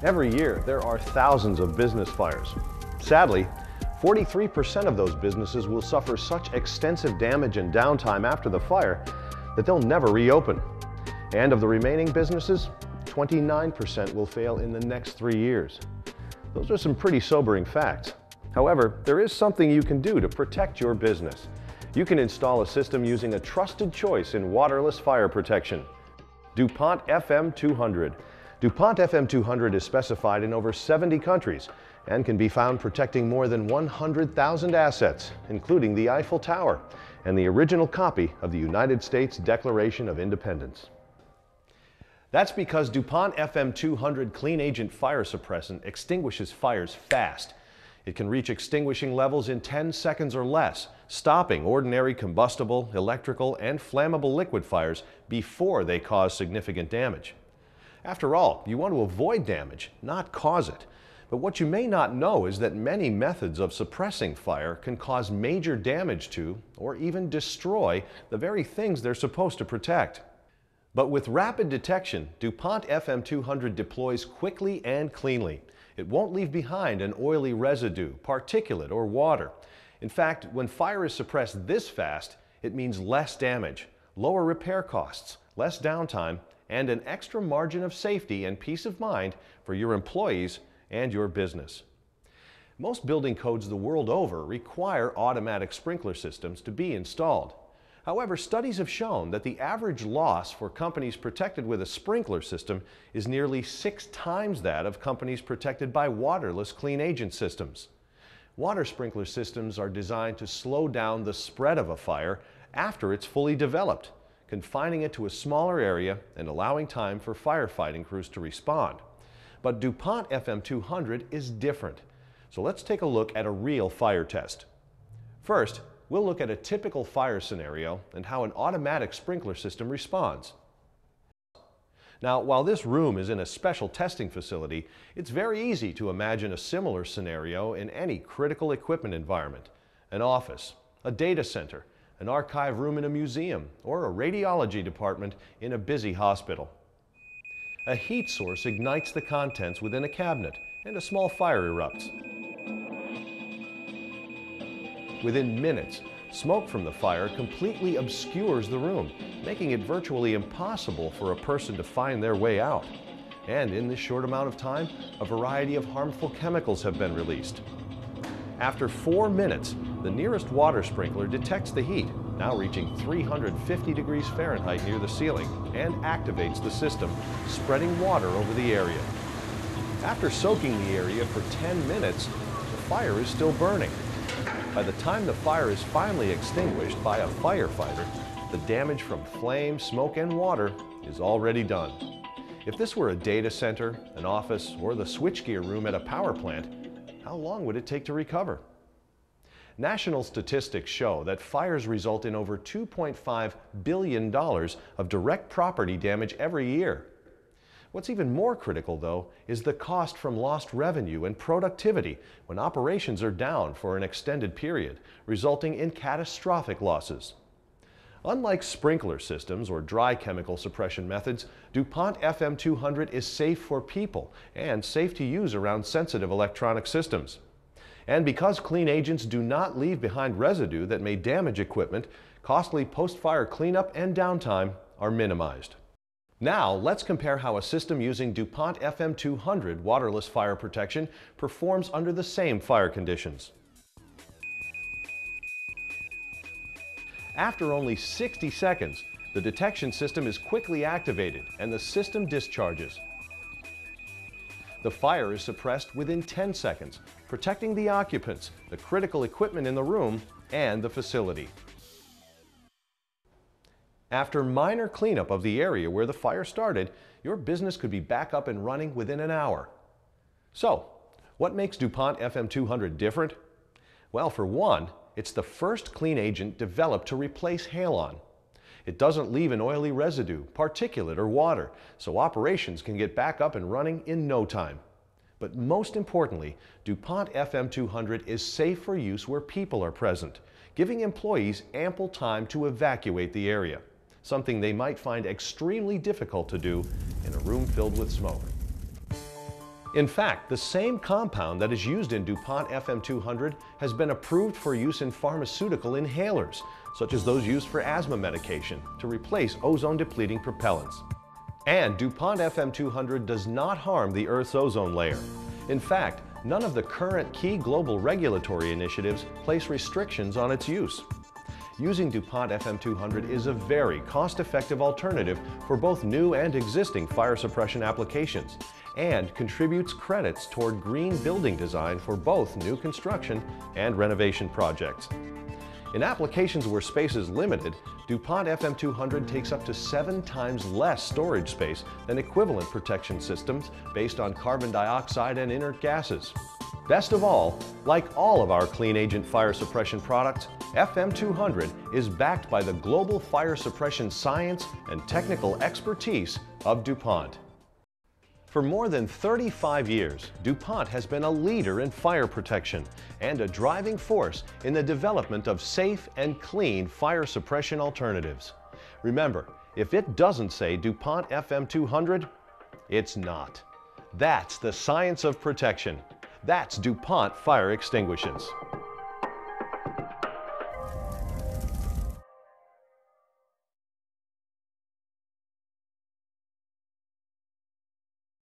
Every year, there are thousands of business fires. Sadly, 43% of those businesses will suffer such extensive damage and downtime after the fire that they'll never reopen. And of the remaining businesses, 29% will fail in the next 3 years. Those are some pretty sobering facts. However, there is something you can do to protect your business. You can install a system using a trusted choice in waterless fire protection, DuPont FM-200. DuPont FM-200 is specified in over 70 countries and can be found protecting more than 100,000 assets, including the Eiffel Tower and the original copy of the United States Declaration of Independence. That's because DuPont FM-200 Clean Agent Fire Suppressant extinguishes fires fast. It can reach extinguishing levels in 10 seconds or less, stopping ordinary combustible, electrical, and flammable liquid fires before they cause significant damage. After all, you want to avoid damage, not cause it. But what you may not know is that many methods of suppressing fire can cause major damage to, or even destroy, the very things they're supposed to protect. But with rapid detection, DuPont FM-200 deploys quickly and cleanly. It won't leave behind an oily residue, particulate, or water. In fact, when fire is suppressed this fast, it means less damage, lower repair costs, less downtime, and an extra margin of safety and peace of mind for your employees and your business. Most building codes the world over require automatic sprinkler systems to be installed. However, studies have shown that the average loss for companies protected with a sprinkler system is nearly 6 times that of companies protected by waterless clean agent systems. Water sprinkler systems are designed to slow down the spread of a fire after it's fully developed, confining it to a smaller area and allowing time for firefighting crews to respond. But DuPont FM-200 is different. So let's take a look at a real fire test. First, we'll look at a typical fire scenario and how an automatic sprinkler system responds. Now, while this room is in a special testing facility, it's very easy to imagine a similar scenario in any critical equipment environment: an office, a data center, an archive room in a museum, or a radiology department in a busy hospital. A heat source ignites the contents within a cabinet, and a small fire erupts. Within minutes, smoke from the fire completely obscures the room, making it virtually impossible for a person to find their way out. And in this short amount of time, a variety of harmful chemicals have been released. After 4 minutes, the nearest water sprinkler detects the heat, now reaching 350 degrees Fahrenheit near the ceiling, and activates the system, spreading water over the area. After soaking the area for 10 minutes, the fire is still burning. By the time the fire is finally extinguished by a firefighter, the damage from flame, smoke, and water is already done. If this were a data center, an office, or the switchgear room at a power plant, how long would it take to recover? National statistics show that fires result in over $2.5 billion of direct property damage every year. What's even more critical, though, is the cost from lost revenue and productivity when operations are down for an extended period, resulting in catastrophic losses. Unlike sprinkler systems or dry chemical suppression methods, DuPont FM-200 is safe for people and safe to use around sensitive electronic systems. And because clean agents do not leave behind residue that may damage equipment, costly post-fire cleanup and downtime are minimized. Now, let's compare how a system using DuPont FM-200 waterless fire protection performs under the same fire conditions. After only 60 seconds, the detection system is quickly activated and the system discharges. The fire is suppressed within 10 seconds, protecting the occupants, the critical equipment in the room, and the facility. After minor cleanup of the area where the fire started, your business could be back up and running within an hour. So, what makes DuPont FM-200 different? Well, for one, it's the first clean agent developed to replace halon. It doesn't leave an oily residue, particulate, or water, so operations can get back up and running in no time. But most importantly, DuPont FM-200 is safe for use where people are present, giving employees ample time to evacuate the area, something they might find extremely difficult to do in a room filled with smoke. In fact, the same compound that is used in DuPont FM-200 has been approved for use in pharmaceutical inhalers, such as those used for asthma medication, to replace ozone-depleting propellants. And DuPont FM-200 does not harm the Earth's ozone layer. In fact, none of the current key global regulatory initiatives place restrictions on its use. Using DuPont FM-200 is a very cost-effective alternative for both new and existing fire suppression applications, and contributes credits toward green building design for both new construction and renovation projects. In applications where space is limited, DuPont FM-200 takes up to 7 times less storage space than equivalent protection systems based on carbon dioxide and inert gases. Best of all, like all of our clean agent fire suppression products, FM-200 is backed by the global fire suppression science and technical expertise of DuPont. For more than 35 years, DuPont has been a leader in fire protection and a driving force in the development of safe and clean fire suppression alternatives. Remember, if it doesn't say DuPont FM-200, it's not. That's the science of protection. That's DuPont Fire Extinguishers.